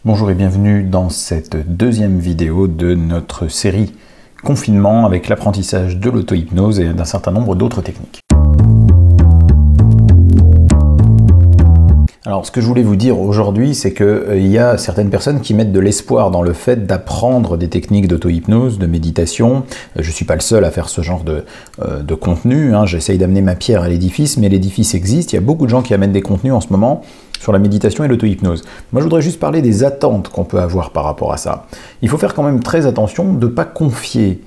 Bonjour et bienvenue dans cette deuxième vidéo de notre série Confinement avec l'apprentissage de l'auto-hypnose et d'un certain nombre d'autres techniques. Alors ce que je voulais vous dire aujourd'hui, c'est qu'il y a certaines personnes qui mettent de l'espoir dans le fait d'apprendre des techniques d'auto-hypnose, de méditation. Je ne suis pas le seul à faire ce genre de contenu, hein. J'essaye d'amener ma pierre à l'édifice, mais l'édifice existe. Il y a beaucoup de gens qui amènent des contenus en ce moment sur la méditation et l'auto-hypnose. Moi je voudrais juste parler des attentes qu'on peut avoir par rapport à ça. Il faut faire quand même très attention de ne pas confier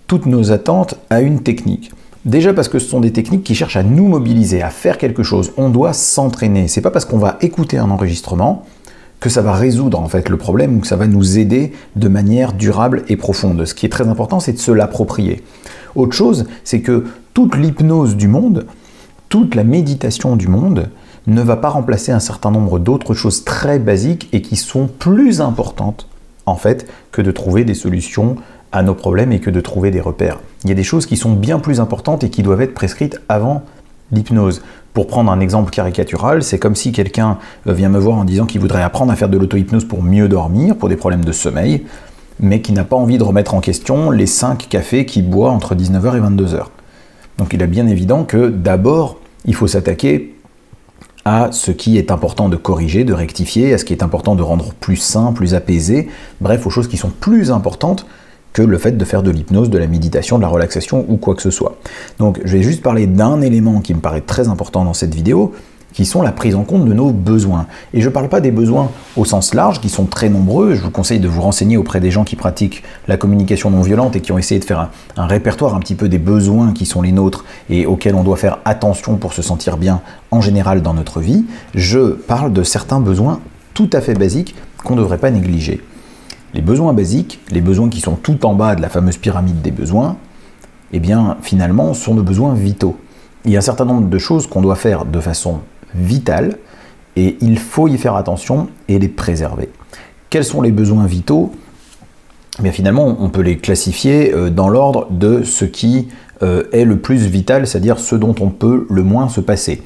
toutes nos attentes à une technique. Déjà parce que ce sont des techniques qui cherchent à nous mobiliser, à faire quelque chose. On doit s'entraîner. C'est pas parce qu'on va écouter un enregistrement que ça va résoudre en fait le problème ou que ça va nous aider de manière durable et profonde. Ce qui est très important, c'est de se l'approprier. Autre chose, c'est que toute l'hypnose du monde, toute la méditation du monde ne va pas remplacer un certain nombre d'autres choses très basiques et qui sont plus importantes en fait que de trouver des solutions à nos problèmes et que de trouver des repères. Il y a des choses qui sont bien plus importantes et qui doivent être prescrites avant l'hypnose. Pour prendre un exemple caricatural, c'est comme si quelqu'un vient me voir en disant qu'il voudrait apprendre à faire de l'auto-hypnose pour mieux dormir, pour des problèmes de sommeil, mais qui n'a pas envie de remettre en question les 5 cafés qu'il boit entre 19h et 22h. Donc il est bien évident que d'abord, il faut s'attaquer à ce qui est important de corriger, de rectifier, à ce qui est important de rendre plus sain, plus apaisé, bref, aux choses qui sont plus importantes que le fait de faire de l'hypnose, de la méditation, de la relaxation ou quoi que ce soit. Donc je vais juste parler d'un élément qui me paraît très important dans cette vidéo, qui sont la prise en compte de nos besoins. Et je ne parle pas des besoins au sens large, qui sont très nombreux. Je vous conseille de vous renseigner auprès des gens qui pratiquent la communication non violente et qui ont essayé de faire un répertoire un petit peu des besoins qui sont les nôtres et auxquels on doit faire attention pour se sentir bien en général dans notre vie. Je parle de certains besoins tout à fait basiques qu'on ne devrait pas négliger. Les besoins basiques, les besoins qui sont tout en bas de la fameuse pyramide des besoins, eh bien finalement sont nos besoins vitaux. Il y a un certain nombre de choses qu'on doit faire de façon vitale et il faut y faire attention et les préserver. Quels sont les besoins vitaux ? Eh bien finalement on peut les classifier dans l'ordre de ce qui est le plus vital, c'est-à-dire ce dont on peut le moins se passer.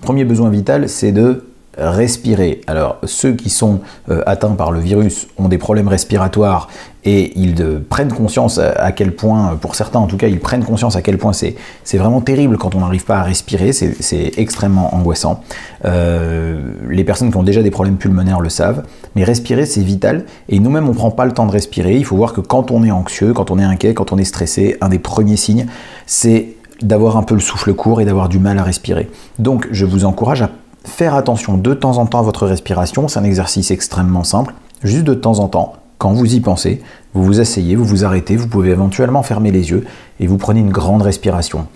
Premier besoin vital, c'est de respirer. Alors ceux qui sont atteints par le virus ont des problèmes respiratoires et ils prennent conscience à quel point, pour certains en tout cas, ils prennent conscience à quel point c'est vraiment terrible quand on n'arrive pas à respirer, c'est extrêmement angoissant. Les personnes qui ont déjà des problèmes pulmonaires le savent, mais respirer c'est vital et nous-mêmes on ne prend pas le temps de respirer. Il faut voir que quand on est anxieux, quand on est inquiet, quand on est stressé, un des premiers signes c'est d'avoir un peu le souffle court et d'avoir du mal à respirer. Donc je vous encourage à faire attention de temps en temps à votre respiration, c'est un exercice extrêmement simple, juste de temps en temps, quand vous y pensez, vous vous asseyez, vous vous arrêtez, vous pouvez éventuellement fermer les yeux et vous prenez une grande respiration.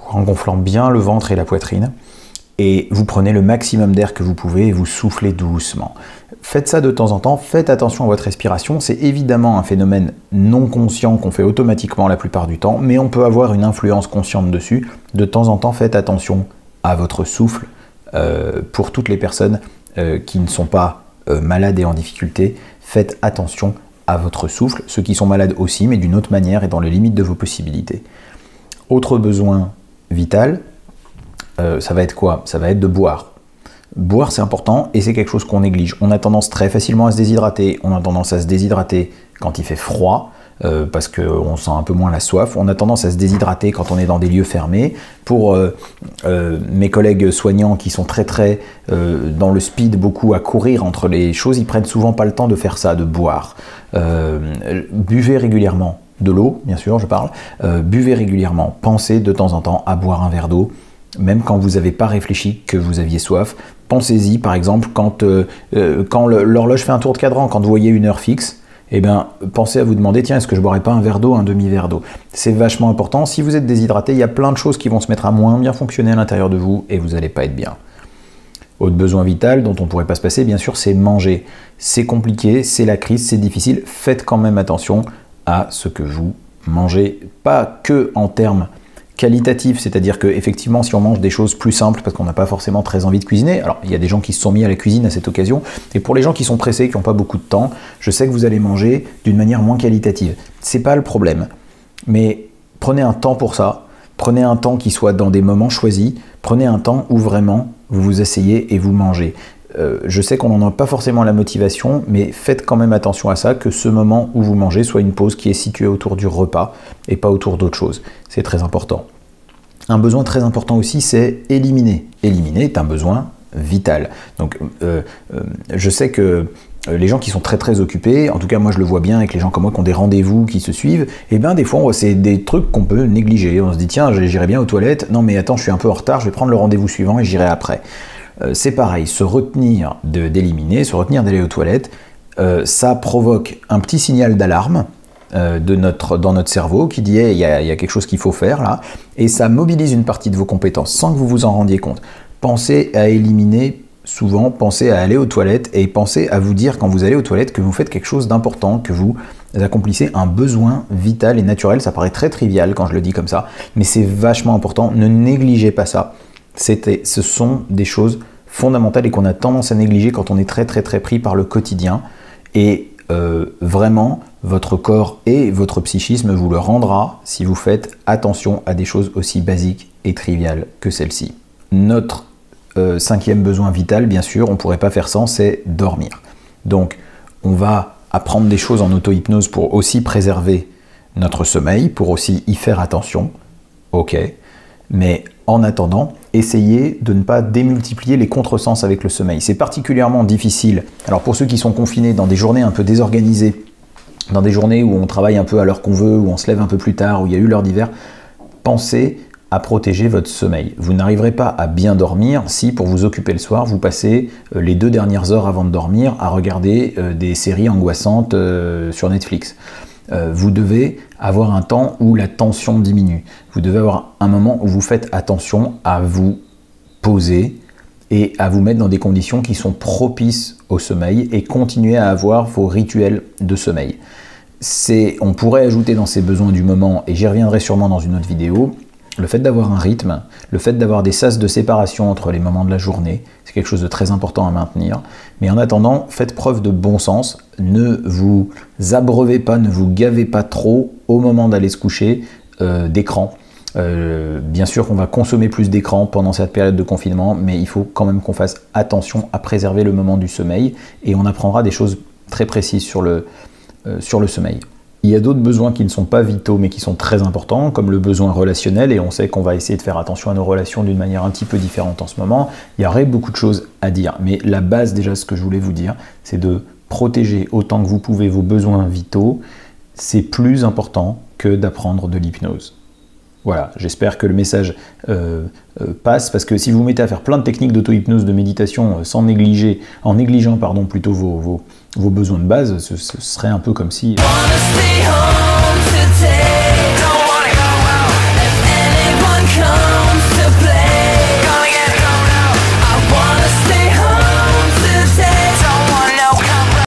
En gonflant bien le ventre et la poitrine, et vous prenez le maximum d'air que vous pouvez et vous soufflez doucement. Faites ça de temps en temps, faites attention à votre respiration, c'est évidemment un phénomène non conscient qu'on fait automatiquement la plupart du temps, mais on peut avoir une influence consciente dessus. De temps en temps, faites attention à votre souffle. Pour toutes les personnes qui ne sont pas malades et en difficulté, faites attention à votre souffle. Ceux qui sont malades aussi, mais d'une autre manière et dans les limites de vos possibilités. Autre besoin vital, ça va être quoi? Ça va être de boire. Boire, c'est important et c'est quelque chose qu'on néglige. On a tendance très facilement à se déshydrater. On a tendance à se déshydrater quand il fait froid, parce qu'on sent un peu moins la soif. On a tendance à se déshydrater quand on est dans des lieux fermés. Pour mes collègues soignants qui sont très dans le speed, beaucoup à courir entre les choses, ils prennent souvent pas le temps de faire ça, de boire. Buvez régulièrement de l'eau, bien sûr, je parle. Buvez régulièrement. Pensez de temps en temps à boire un verre d'eau. Même quand vous n'avez pas réfléchi que vous aviez soif, pensez-y par exemple quand l'horloge fait un tour de cadran, quand vous voyez une heure fixe, eh bien, pensez à vous demander, tiens, est-ce que je boirais pas un verre d'eau, un demi-verre d'eau? C'est vachement important. Si vous êtes déshydraté, il y a plein de choses qui vont se mettre à moins bien fonctionner à l'intérieur de vous et vous n'allez pas être bien. Autre besoin vital dont on ne pourrait pas se passer, bien sûr, c'est manger. C'est compliqué, c'est la crise, c'est difficile. Faites quand même attention à ce que vous mangez, pas que en termes qualitatif, c'est-à-dire que effectivement si on mange des choses plus simples parce qu'on n'a pas forcément très envie de cuisiner, alors il y a des gens qui se sont mis à la cuisine à cette occasion, et pour les gens qui sont pressés, qui n'ont pas beaucoup de temps, je sais que vous allez manger d'une manière moins qualitative. C'est pas le problème, mais prenez un temps pour ça, prenez un temps qui soit dans des moments choisis, prenez un temps où vraiment vous vous asseyez et vous mangez. je sais qu'on n'en a pas forcément la motivation, mais faites quand même attention à ça, que ce moment où vous mangez soit une pause qui est située autour du repas et pas autour d'autre chose. C'est très important. Un besoin très important aussi, c'est éliminer. Éliminer est un besoin vital. Donc, je sais que les gens qui sont très occupés, en tout cas moi je le vois bien avec les gens comme moi qui ont des rendez-vous qui se suivent, et bien des fois c'est des trucs qu'on peut négliger. On se dit tiens, j'irai bien aux toilettes, non mais attends, je suis un peu en retard, je vais prendre le rendez-vous suivant et j'irai après. C'est pareil, se retenir d'éliminer, se retenir d'aller aux toilettes, ça provoque un petit signal d'alarme dans notre cerveau qui dit hey, il y a quelque chose qu'il faut faire là, et ça mobilise une partie de vos compétences sans que vous vous en rendiez compte. Pensez à éliminer souvent, pensez à aller aux toilettes et pensez à vous dire quand vous allez aux toilettes que vous faites quelque chose d'important, que vous accomplissez un besoin vital et naturel. Ça paraît très trivial quand je le dis comme ça, mais c'est vachement important. Ne négligez pas ça. Ce sont des choses fondamentales et qu'on a tendance à négliger quand on est très pris par le quotidien. Et vraiment, votre corps et votre psychisme vous le rendra si vous faites attention à des choses aussi basiques et triviales que celles-ci. Notre cinquième besoin vital, bien sûr, on ne pourrait pas faire sans, c'est dormir. Donc, on va apprendre des choses en auto-hypnose pour aussi préserver notre sommeil, pour aussi y faire attention. Ok, mais en attendant, essayez de ne pas démultiplier les contresens avec le sommeil. C'est particulièrement difficile. Alors pour ceux qui sont confinés dans des journées un peu désorganisées, dans des journées où on travaille un peu à l'heure qu'on veut, où on se lève un peu plus tard, où il y a eu l'heure d'hiver, pensez à protéger votre sommeil. Vous n'arriverez pas à bien dormir si, pour vous occuper le soir, vous passez les 2 dernières heures avant de dormir à regarder des séries angoissantes sur Netflix. Vous devez avoir un temps où la tension diminue. Vous devez avoir un moment où vous faites attention à vous poser et à vous mettre dans des conditions qui sont propices au sommeil et continuer à avoir vos rituels de sommeil. On pourrait ajouter dans ces besoins du moment, et j'y reviendrai sûrement dans une autre vidéo, le fait d'avoir un rythme, le fait d'avoir des sas de séparation entre les moments de la journée, c'est quelque chose de très important à maintenir. Mais en attendant, faites preuve de bon sens, ne vous abreuvez pas, ne vous gavez pas trop au moment d'aller se coucher d'écran. Bien sûr qu'on va consommer plus d'écran pendant cette période de confinement, mais il faut quand même qu'on fasse attention à préserver le moment du sommeil, et on apprendra des choses très précises sur le sommeil. Il y a d'autres besoins qui ne sont pas vitaux mais qui sont très importants, comme le besoin relationnel, et on sait qu'on va essayer de faire attention à nos relations d'une manière un petit peu différente en ce moment. Il y aurait beaucoup de choses à dire, mais la base déjà, ce que je voulais vous dire, c'est de protéger autant que vous pouvez vos besoins vitaux. C'est plus important que d'apprendre de l'hypnose. Voilà, j'espère que le message passe, parce que si vous vous mettez à faire plein de techniques d'auto-hypnose, de méditation, en négligeant plutôt vos besoins de base, ce serait un peu comme si...